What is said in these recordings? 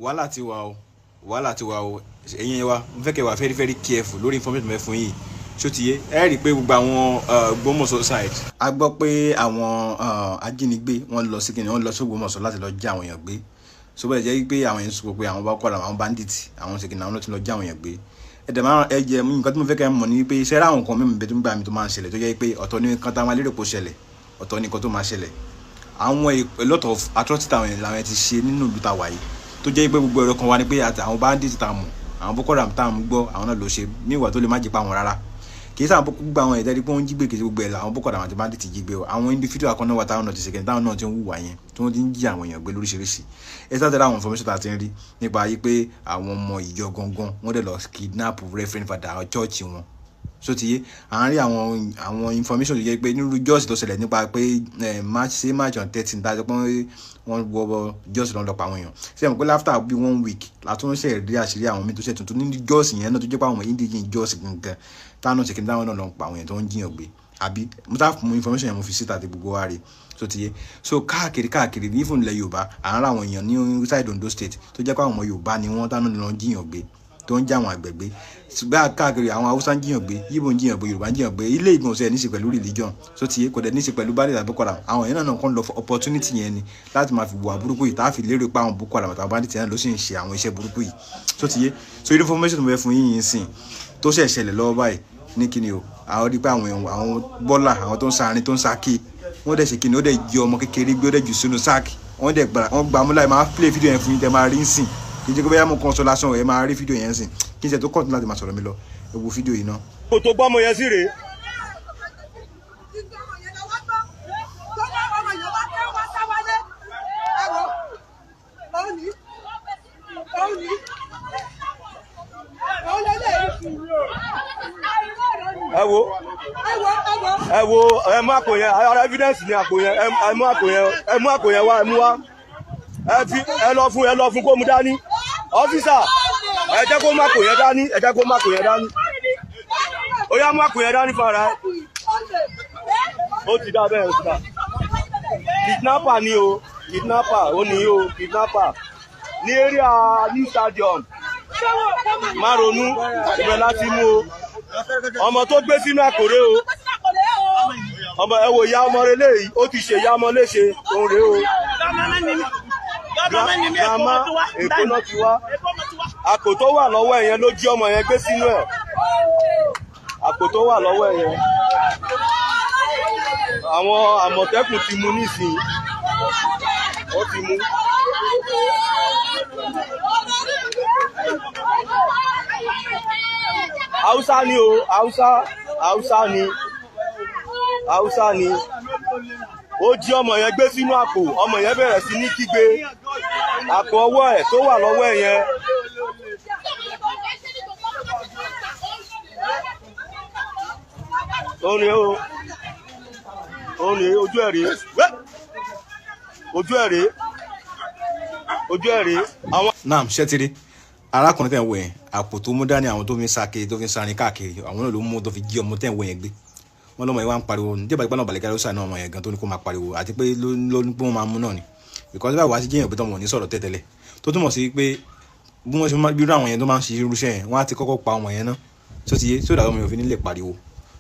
wàhálà ti wà o ẹ̀yin wa mo fẹ́ kẹ́ wà very careful lórí information mẹ́ fún yìí ṣó ti yé ẹ rí i pé gbogbo àwọn Ògbómọ̀ṣọ́ side a gbọ́ pé àwọn ajínigbé wọ́n lọ sí Ògbómọ̀ṣọ́ láti lọ já àwọn èèyàn gbé so bẹ́ẹ̀ jẹ́ pé àwọn èèyàn sọ pé àwọn bá kọ́ra àwọn bandits àwọn ṣèkìnnà àwọn ló ti lọ já àwọn èèyàn gbé ẹ̀dẹ̀ máa ẹ jẹ́ nǹkan tí mo fẹ́ kẹ́ mọ̀ ní pé iṣẹ́ ra àwọn nǹkan mímu bẹ́ẹ̀ tó ń gbà mí tó máa ń ṣẹlẹ̀ tó jẹ́ pé ọ̀tọ̀ ní nǹkan táwọn alérò kò ṣẹlẹ̀ ọ̀tọ̀ ní nǹkan tó máa ṣẹlẹ̀ àwọn a lot of atrocity làwọn ti ṣe nínú ìlú tàwa yìí tó jẹ́ pé gbogbo ẹ̀rọ kan wá ní pé àwọn bandits tá a mọ̀ àwọn Boko Haram tá a mọ̀ gbọ́ àwọn náà ló ṣe ní ìwà tó lè má jẹ́ pa àwọn rárá kì í sáà gbogbo àwọn ẹ̀dá rí pé wọ́n jí gbé kì í ṣe gbogbo ẹ̀ àwọn Boko Haram àti bandits jí gbé o àwọn individual kan náà wà táwọn náà ti ṣe kẹ́ni táwọn náà ti ń hùwà yẹn tí wọ́n ti ń jí àwọn èèyàn gbé lóríṣiríṣi ẹ sáà tẹ́lẹ̀ àwọn information tá a ti ń rí nípa yí pé àwọn ọmọ ìjọ gangan wọ́n dẹ̀ lọ kidnap referent father church wọn so ti yé à ń rí àwọn information tó yẹ pé nínú jọ́ọ̀sì tó ṣẹlẹ̀ nípa pé march on 13 dájọ́ pé wọ́n wọ jọ́ọ̀sì lọ́n lọ́pàá àwọn èèyàn ṣé ẹ̀ mọ̀ pé after bí 1 week látúnṣe rí àṣírí àwọn mi tó ṣe tuntun nínú jọ́ọ̀sì yẹn náà tó jẹ́ pé àwọn indigene jọ́ọ̀sì gangan táwọn ṣèkí táwọn náà lọ pa àwọn èèyàn tó ń jiyàn gbé àbí mo ta mú information yẹn mo fi síta àti gbogbo wa rè so ti yé so káàkiri ní ìfún ilẹ̀ Yorùbá à ń ra àwọn èèyàn ní side Ondo state tó jẹ́ pé àwọn ọmọ Yorùbá ni wọ́n táwọn lọ jiyàn gbé tó ń já àwọn àgbẹ̀gbé ṣùgbọ́n káàkiri àwọn Haúsá ń jiyàn gbé Ìgbò ń jiyàn gbé Yorùbá ń jiyàn gbé ilé ìgbọ̀nsẹ̀ ní í ṣe pẹ̀lú religion so ti yé kò dẹ̀ ní í ṣe pẹ̀lú bandits àti Boko Haram àwọn èèyàn náà kàn lọ for opportunity yẹn ni láti máa fi wà burúkú yìí tá a fi lérò pé àwọn Boko Haram àtàwọn bandits yẹn ló sì ń ṣe àwọn iṣẹ́ burúkú yìí so ti yé so information tó fẹ́ fún yín yìí sìn tó ṣẹ̀ ṣẹlẹ̀ lọ́wọ́ báyìí ní kíni o àwọn rí pé àwọn bọ́là àwọn tó ń sàárín tó ń sákì wọ́n dẹ̀ ṣe kíni ó dẹ̀ jí ọmọ kékeré gbé ó dẹ̀ jù sínú sáàkì wọ́n gbà mú láì máa play fídíò yẹn fún yín tẹ́ máa rí ń sìn kì í jẹ́ pé bóyá mo kàn sọ lásán ẹ̀ máa rí fídíò yẹn ń sìn kí n ṣe tó kọ̀ọ̀tún láti máa sọ̀rọ̀ mi lọ ẹ wo fídíò yìí náà. kò tó gbọ́ ọmọ yẹn sí rèé. ẹ wo ẹ mú àpò yẹn ara evidence ni àpò yẹn ẹ mú àpò yẹn wá ẹ mú wá ẹ lọ fún kó mú dání ọ́físà ẹ jẹ́ kó má kò yẹn dání ó yá má kò yẹn dání fún ara ẹ ó ti dá bẹ́ẹ̀ ó ti dá kidnapper ni o kidnapper ní area new stadium má ronú ibẹ̀ láti mú o ọmọ tó gbé sínú àkórè o ọmọ ẹ wo ìyá ọmọ rẹ léyìí ó ti ṣe ìyá ọmọ léṣe òun rèé o grandma Èkó náà ti wá àpò tó wà lọ́wọ́ ẹ̀ yẹn ló jí ọmọ yẹn gbé sínú ẹ̀ àpò tó wà lọ́wọ́ ẹ̀ yẹn àwọn Àmọ̀tẹ́kùn ti mú nísìnyí ó ti mú. Haúsá ni o Haúsá ni ó jí ọmọ yẹn gbé sínú àpò ọmọ yẹn bẹ̀rẹ̀ sí ní kígbe àpò ọwọ́ ẹ̀ tó wà lọ́wọ́ ẹ̀ yẹn. òun ni ojú ẹ̀ rèé naam ṣẹ́tìrì arákùnrin tẹ̀ ń wò yẹn àpò tó mú dání àwọn tó fi ń sáké tó fi ń sárin káàkiri àwọn náà ló mú tó fi jí ọmọ tẹ̀ ń wò yẹn gbé wọn lọmọ yẹn wá ń pariwo ní débàgbà náà balẹ̀ káyọ̀ ọmọ yẹn gan tó ní kó máa pariwo àti pé ló ní pé wọ́n máa mú náà ni because báwo wá sí jẹ́yìn òpin tó wọn ò ní sọ̀rọ̀ tẹ́tẹ́lẹ̀ tó túmọ̀ sí pé bí wọ́n ṣe máa bí irú àwọn yẹn tó máa ń ṣe irúṣẹ́ yẹn wọ́n á ti kọ́kọ́ pa ọmọ yẹn náà tó ti yé sódà ọmọ yẹn ò fi ní lè pariwo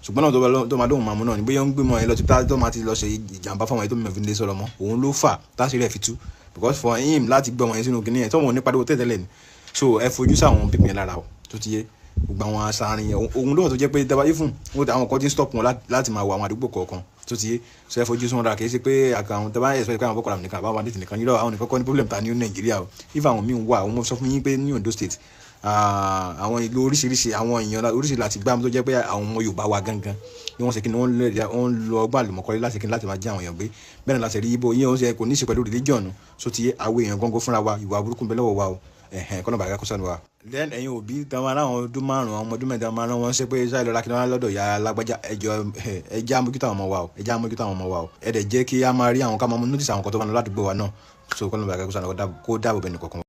ṣùgbọ́n náà tó máa dóhùn máa mú náà ni bóyá ń gbé mọ́ ẹ lọ tó máa ti lọ ṣe ìjàmbá fáwọn yẹn tó mọ̀ fi lè sọ̀rọ̀ mọ́ òun ló fà táṣírí ẹ̀ fi tú because for him láti gbé ọmọ yẹn sínú kìnìyẹn tó wọn ò ní pariwo tẹ́tẹ́lẹ̀ ni so ẹ fojú sáwọn pípín yẹn lára o tó ti yé gbogbo àwọn aṣáárín yẹn òun lóhùn tó jẹ́ pé dábàá yìí fún àwọn kan tí ń stop wọn láti máa wọ àwọn àdúgbò kọ̀ọ̀kan tó ti yé so ẹ fojú sún ra kì í ṣe pé àwọn dábàá expect pé àwọn Boko Haram nìkan àbáwọn bandits nìkan nílò àwọn nìkan kọ́ ní problem ta ní Nàìjíríà o if àwọn míì wà àwọn sọ fún yín pé ní Ondo state àwọn ìlú oríṣiríṣi àwọn èèyàn oríṣiríṣi láti gbá tó jẹ́ pé àwọn ọmọ Yorùbá wa gangan ni wọ́n ṣe kí ni wọ́n lọ ọgbà àlùmọ̀kọ́lé láti máa jẹ́ àwọn èèyàn gbé bẹ́ẹ̀ ni láti rí ibo yíyan oúnjẹ kò ní í ṣe pẹ̀lú religion so ti yé àwọn èèyàn gangan fúnra wa ìwà burúkú bẹ́ẹ̀ lọ́wọ́ wa o kọ́nà bàgá kó sánú wa. then ẹ̀yin òbí táwọn aráwọn ọdún márùn-ún àwọn ọmọ ọdún mẹ́ta máa rán wọn ṣe pé ṣáà lọ́la kí wọ́n lọ́dọ̀ ya alágbájá ẹjọ́ amójútó àwọn ọmọ wa o ẹ̀dẹ̀ jẹ́ kí a máa rí àwọn ká máa notice àwọn kan tó wà ládùúgbò wa náà so kọ́nà bàgá kó sánú wa kó dáàbò bẹ́ẹ̀ nìkọ̀ọ̀kan.